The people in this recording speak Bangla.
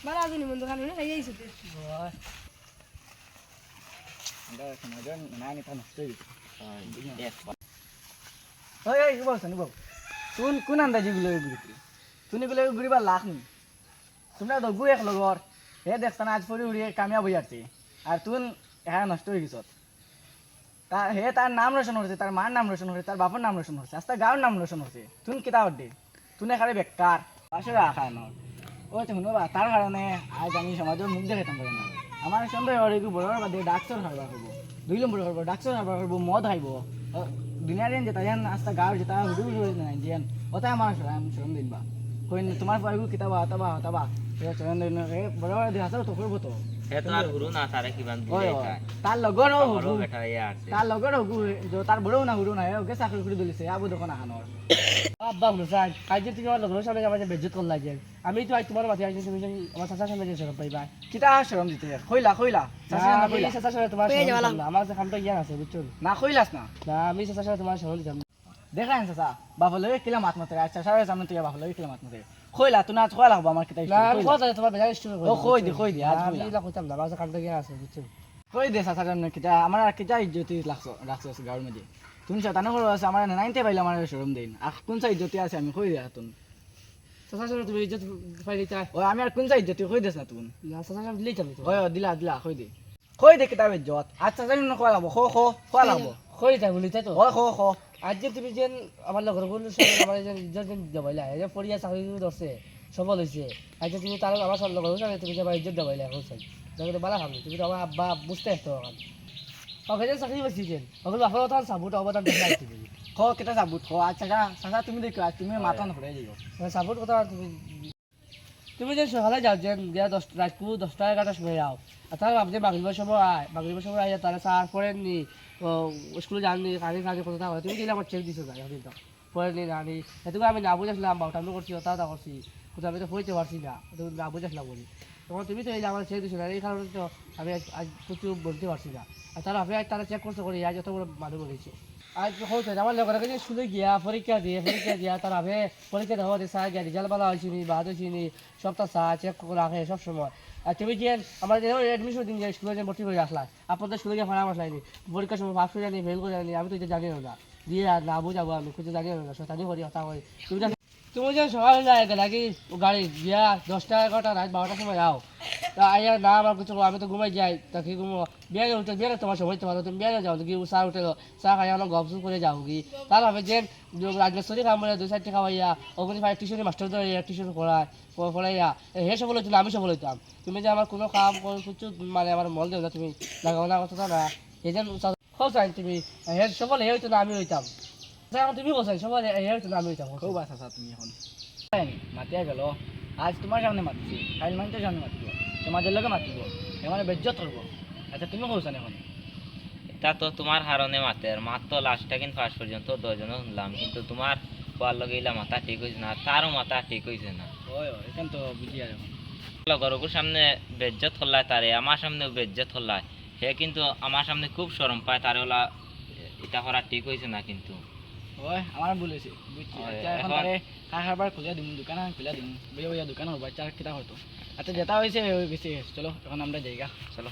মারা আজনি বন্ধু খান না খাই আইছো তে আমরা সমাজের নানি তা নষ্ট হই ওই ওই কি বলছ নিব তুন কোন আন্দাজি গুলো ঘুরি তুই গুলো ঘুরিবার লাখ নি তোমরা তো গু এক লগর হে দেখছ না আজ পরে উড়িয়ে কামিয়াব হই আসছে আর তুন হ্যাঁ নষ্ট হয়ে গেছ তা হে তার নাম রোশন হচ্ছে তার মার নাম রোশন হচ্ছে তার বাপের নাম রোশন হচ্ছে আস্তে গাঁর নাম রোশন হচ্ছে তুন কিতা অড্ডে তুনে খালি বেকার আসলে আখা ন ওই তো শুনো বা তার কারণে আজ আমি সমাজের মুখ দেখাতাম পারি না আমার সন্দেহ হয় একটু বড় বাদে ডাক্তার হারবার করবো 2 নম্বর করবো ডাক্তার হারবার করবো মদ খাইব দুনিয়ার যেটা যেন আস্তে গাঁর যেটা হুডু হুডু নাই যেন ওটাই আমার শরম দিনবা কই তোমার পাইব কিতাবা হতাবা হতাবা শরম দিন বড় বড় দেখাছ তো করবো তো হেতার গুরু না তারে কিমান দিলে তাই তার লগর ও বড় বেটা ইয়া আছে তার লগর ও তার বড় না হুডু না ওকে চাকরি করে দিলিছে আবু দোকান আহানোর আব্বা হুসাইন আজ যে তুমি আমার লগর সামনে আমাকে বেজ্জত করলা যে আমি তো আজ তোমার মাথায় আইছি তুমি আমার চাচার সামনে যে সরব পাইবা কিতা শরম দিতে কইলা কইলা চাচা না আমি কইলা চাচার সামনে তোমার আমার যে কামটা জ্ঞান আছে বুঝছো না কইলাস না না আমি চাচার সামনে তোমার সরল দিতাম দেখাইন চাচা বাবা লগে কিলা মাত মাতে আচ্ছা সারা সামনে তুই বাবা লগে কিলা মাত মাতে কইলা তুই না কইলা বাবা আমার কিতা না আমি কথা তোমার বেজার স্টোরি ও কই দি আজ আমি কইলা এটা কইতাম না আমার কামটা জ্ঞান আছে বুঝছো কই দে চাচা সামনে কিতা আমার আর কিতা ইজ্জতি রাখছস গাঁর মধ্যে তুমি চাতানো করো আছে আমার নাইনতে পাইলা আমার শরম দেন আর কোন সা ইজ্জতি আছে আমি কই দে তুন চাচার সামনে তুমি ইজ্জত পাইলে চাই ও আমি আর কোন সা ইজ্জতি কই দেস না তুন না চাচার সামনে দিলেই যাবে তো ওই দিলা দিলা কই দে কিতা ইজ্জত আচ্ছা জানি না কই লাগবো খো লাগবো কই তাই বলি তাই তো ওই খো আজ যে তুমি যেন আমার লগর বন্ধু সামনে আমার যে ইজ্জত যেন দেবাইলা এই যে পড়িয়া চাকরি ধরছে সফল হইছে আজ যে তুমি তার আমার সব লগর সামনে তুমি যে আমার ইজ্জত দেবাইলা হোসেন দেখো তো বালা খাবি তুমি তো আমার আব্বা বুঝতে আসতো এখন ওকে যে চাকরি পাইছি যেন ওকে বাপের কথা সাপোর্ট অবদান দেখাই তুমি খো কিতা সাবুত খো আচ্ছা চাচা তুমি দেখো তুমি মাথা নপড়ে যাইও সাপোর্ট কথা তুমি তুমি যে সকালে যাও যে দিয়া 10 রাত 10টা 11টার সময় যাও আর তার ভাবছে মাগরিবের সময় আয় তারা সার পড়েননি স্কুলে যাননি কাজে কথা হয় তুমি দিলে আমার চেক দিছো না এখন তো পড়েননি জানি এটুকু আমি না বুঝেছিলাম বাউটামি করছি ওটা করছি কিন্তু আমি তো পড়তে পারছি না তুমি না বুঝেছিলাম বলি তখন তুমি তো এই আমার চেক দিছো না এই কারণে তো আমি আজ প্রচুর বলতে পারছি না আর তারা আমি তারা চেক করতে করি আজ যত বড় মানুষ বলেছে আজ হচ্ছে আমার লোকের কাছে স্কুলে গিয়া পরীক্ষা দিয়া তার আগে পরীক্ষা দেওয়া চা গিয়া রেজাল্ট ভালো হয়েছিনি বাদ হয়েছিনি সবটা চা চেক করে রাখে সব সময় আর তুমি যে আমার এডমিশন দিন যে স্কুলে যে ভর্তি করে রাখলা আপনাদের স্কুলে গিয়ে পড়ামাস লাইনি পরীক্ষার সময় পাস করে জানি ফেল করে জানি আমি তো এটা জানি না দিয়ে আর না বুঝাবো আমি কিছু জানি না শতানি করি কথা করি তুমি যে সকাল যায় নাকি গাড়ি গিয়া 10টা 11টা রাত 12টার সময় যাও তা আইয়া না আমার কিছু আমি তো ঘুমাই যাই তা কি ঘুমো বিয়ে তোমার সময় তোমার তুমি বিয়ে যাও কি চা উঠে চা খাই আমার গপ করে যাও কি তার হবে যে রাজমেশ্বরী খাম বলে 2-4টা খাওয়াইয়া ওখানে ভাই টিউশনে মাস্টার ধরে টিউশন পড়াইয়া হে সফল হইতো আমি সফল হইতাম তুমি যে আমার কোনো কাম কিছু মানে আমার মল দেও না তুমি লাগাও না কথা না এই যে চাই তুমি হে সফল হে হইতো না আমি হইতাম তুমি বলছো সফল হে হইতো না আমি হইতাম খুব আশা তুমি এখন মাতিয়া গেল আজ তোমার সামনে মাতিছি কাইল মানুষের সামনে মাতিব সমাজের লোকে মাতিব এমানে বেজ্জত করবো আচ্ছা তুমি কৌছেন এখন এটা তো তোমার হারনে মাতের মাত্র লাস্টটা কিন্তু ফার্স্ট পর্যন্ত 10 জন শুনলাম কিন্তু তোমার কোয়ার লগে ইলা মাথা ঠিক হইছে না তারও মাথা ঠিক হইছে না ওই এখন তো বুঝি আর এখন লগরগুর সামনে বেজ্জত হল্লায় তারে আমার সামনেও বেজ্জত হল্লায় হে কিন্তু আমার সামনে খুব শরম পায় তারে ওলা এটা করা ঠিক হইছে না কিন্তু ওই আমার বলেছে বুঝছি আচ্ছা এখন তারে খাবার খুলে দিম দোকান খুলে দিম বইয়া দোকান হবো আচ্ছা কিতা হতো আচ্ছা যেটা হয়েছে হয়ে গেছে চলো এখন আমরা জায়গা চলো